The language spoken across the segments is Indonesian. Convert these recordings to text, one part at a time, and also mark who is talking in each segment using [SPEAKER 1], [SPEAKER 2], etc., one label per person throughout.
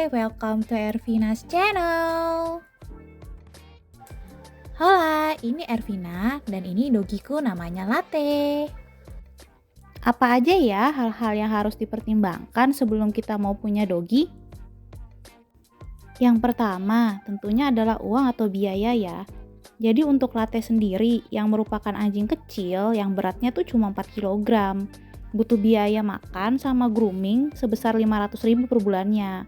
[SPEAKER 1] welcome to Ervina's channel. Hola, ini Ervina dan ini dogiku namanya Latte. Apa aja ya hal-hal yang harus dipertimbangkan sebelum kita mau punya dogi? Yang pertama, tentunya adalah uang atau biaya ya. Jadi untuk Latte sendiri yang merupakan anjing kecil yang beratnya tuh cuma 4 kg, butuh biaya makan sama grooming sebesar 500.000 per bulannya.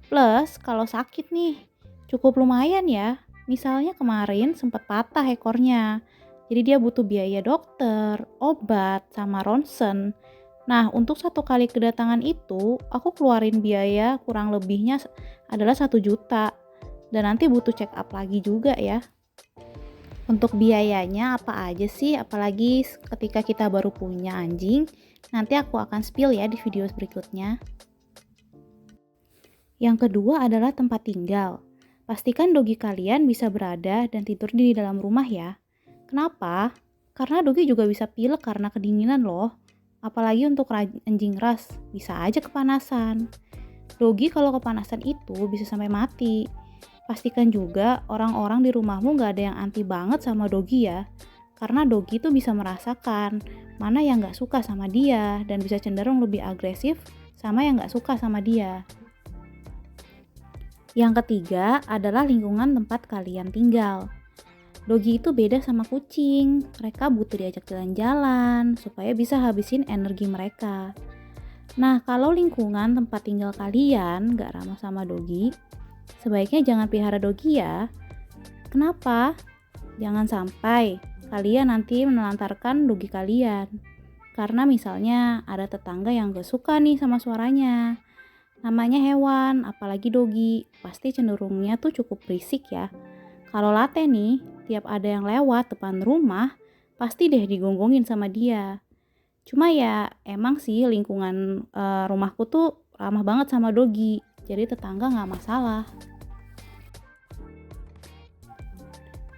[SPEAKER 1] Plus kalau sakit nih, cukup lumayan ya. Misalnya kemarin sempat patah ekornya. Jadi dia butuh biaya dokter, obat, sama ronsen. Nah, untuk satu kali kedatangan itu, aku keluarin biaya kurang lebihnya adalah 1 juta. Dan nanti butuh check up lagi juga ya. Untuk biayanya apa aja sih, apalagi ketika kita baru punya anjing, nanti aku akan spill ya di video berikutnya. Yang kedua adalah tempat tinggal. Pastikan dogi kalian bisa berada dan tidur di dalam rumah ya. Kenapa? Karena dogi juga bisa pilek karena kedinginan loh. Apalagi untuk anjing ras, bisa aja kepanasan. Dogi kalau kepanasan itu bisa sampai mati. Pastikan juga orang-orang di rumahmu gak ada yang anti banget sama dogi ya. Karena dogi itu bisa merasakan mana yang gak suka sama dia dan bisa cenderung lebih agresif sama yang gak suka sama dia. Yang ketiga adalah lingkungan tempat kalian tinggal. Dogi itu beda sama kucing, mereka butuh diajak jalan-jalan supaya bisa habisin energi mereka. Nah, kalau lingkungan tempat tinggal kalian gak ramah sama dogi, sebaiknya jangan pelihara dogi ya. Kenapa? Jangan sampai kalian nanti menelantarkan dogi kalian. Karena misalnya ada tetangga yang gak suka nih sama suaranya. Namanya hewan, apalagi dogi, pasti cenderungnya tuh cukup berisik ya. Kalau Latte nih, tiap ada yang lewat depan rumah, pasti deh digonggongin sama dia. Cuma ya emang sih lingkungan rumahku tuh ramah banget sama dogi, jadi tetangga nggak masalah.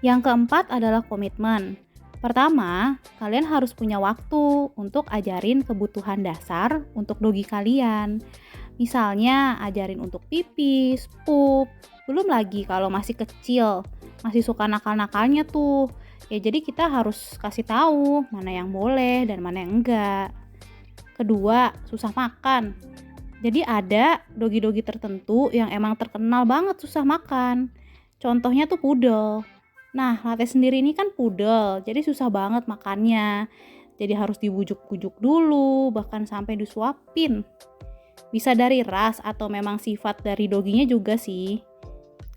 [SPEAKER 1] Yang keempat adalah komitmen. Pertama, kalian harus punya waktu untuk ajarin kebutuhan dasar untuk dogi kalian. Misalnya ajarin untuk pipis, pup, belum lagi kalau masih kecil, masih suka nakal-nakalnya tuh. Ya jadi kita harus kasih tahu mana yang boleh dan mana yang enggak. Kedua, susah makan. Jadi ada dogi-dogi tertentu yang emang terkenal banget susah makan. Contohnya tuh poodle. Nah, Latte sendiri ini kan poodle, jadi susah banget makannya. Jadi harus dibujuk-bujuk dulu, bahkan sampai disuapin. Bisa dari ras atau memang sifat dari doginya juga sih.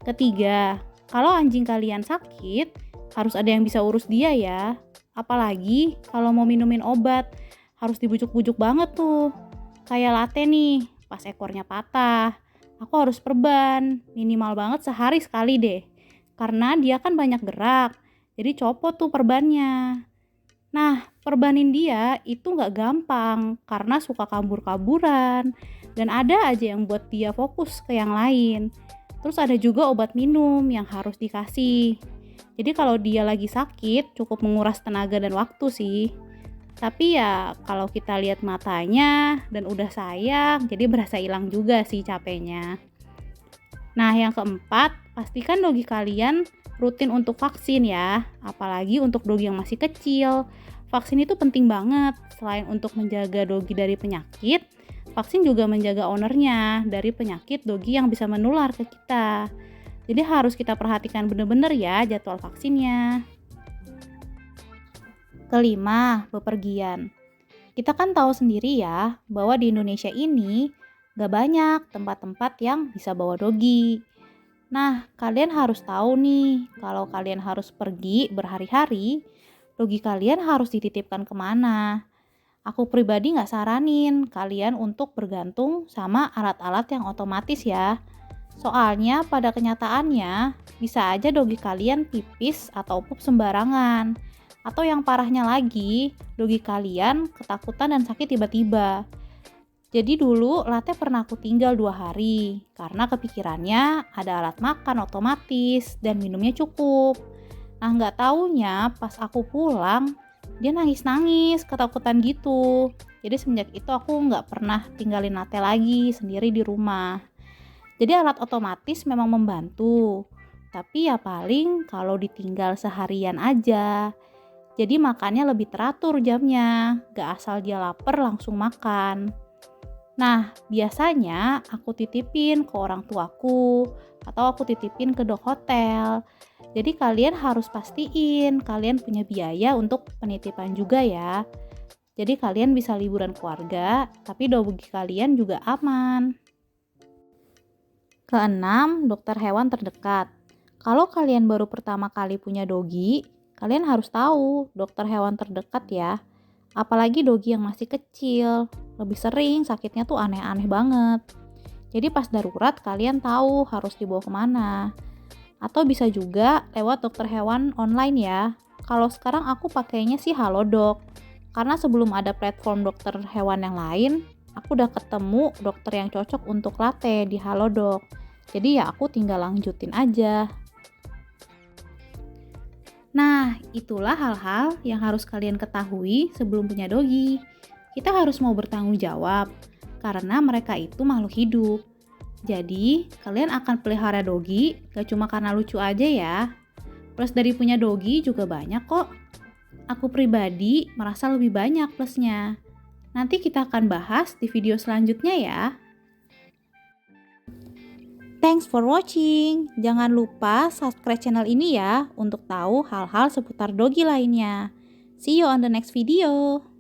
[SPEAKER 1] Ketiga, kalau anjing kalian sakit, harus ada yang bisa urus dia ya. Apalagi kalau mau minumin obat, harus dibujuk-bujuk banget tuh. Kayak Latte nih, pas ekornya patah, aku harus perban, minimal banget sehari sekali deh. Karena dia kan banyak gerak, jadi copot tuh perbannya. Nah, perbanin dia itu gak gampang karena suka kabur-kaburan. Dan ada aja yang buat dia fokus ke yang lain. Terus ada juga obat minum yang harus dikasih. Jadi kalau dia lagi sakit cukup menguras tenaga dan waktu sih. Tapi ya kalau kita lihat matanya dan udah sayang, jadi berasa hilang juga sih capeknya. Nah, yang keempat, pastikan dogi kalian rutin untuk vaksin ya. Apalagi untuk dogi yang masih kecil. Vaksin itu penting banget. Selain untuk menjaga dogi dari penyakit, vaksin juga menjaga ownernya dari penyakit dogi yang bisa menular ke kita. Jadi harus kita perhatikan benar-benar ya jadwal vaksinnya. Kelima, bepergian. Kita kan tahu sendiri ya bahwa di Indonesia ini gak banyak tempat-tempat yang bisa bawa dogi. Nah, kalian harus tahu nih kalau kalian harus pergi berhari-hari, dogi kalian harus dititipkan kemana. Aku pribadi gak saranin kalian untuk bergantung sama alat-alat yang otomatis ya. Soalnya pada kenyataannya bisa aja dogi kalian pipis atau pup sembarangan. Atau yang parahnya lagi, dogi kalian ketakutan dan sakit tiba-tiba. Jadi dulu Latte pernah aku tinggal 2 hari karena kepikirannya ada alat makan otomatis dan minumnya cukup. Nah gak taunya pas aku pulang dia nangis-nangis ketakutan gitu. Jadi semenjak itu aku gak pernah tinggalin Latte lagi sendiri di rumah. Jadi alat otomatis memang membantu, tapi ya paling kalau ditinggal seharian aja. Jadi makannya lebih teratur jamnya, gak asal dia lapar langsung makan. Nah, biasanya aku titipin ke orang tuaku atau aku titipin ke dok hotel. Jadi kalian harus pastiin kalian punya biaya untuk penitipan juga ya. Jadi kalian bisa liburan keluarga, tapi dogi kalian juga aman. Keenam, dokter hewan terdekat. Kalau kalian baru pertama kali punya dogi, kalian harus tahu dokter hewan terdekat ya. Apalagi dogi yang masih kecil, lebih sering sakitnya tuh aneh-aneh banget. Jadi pas darurat kalian tahu harus dibawa kemana. Atau bisa juga lewat dokter hewan online ya. Kalau sekarang aku pakainya sih Halodoc. Karena sebelum ada platform dokter hewan yang lain, aku udah ketemu dokter yang cocok untuk latte di Halodoc. Jadi ya aku tinggal lanjutin aja. Nah, itulah hal-hal yang harus kalian ketahui sebelum punya dogi. Kita harus mau bertanggung jawab, karena mereka itu makhluk hidup. Jadi, kalian akan pelihara dogi gak cuma karena lucu aja ya. Plus dari punya dogi juga banyak kok. Aku pribadi merasa lebih banyak plusnya. Nanti kita akan bahas di video selanjutnya ya. Thanks for watching. Jangan lupa subscribe channel ini ya untuk tahu hal-hal seputar dogi lainnya. See you on the next video.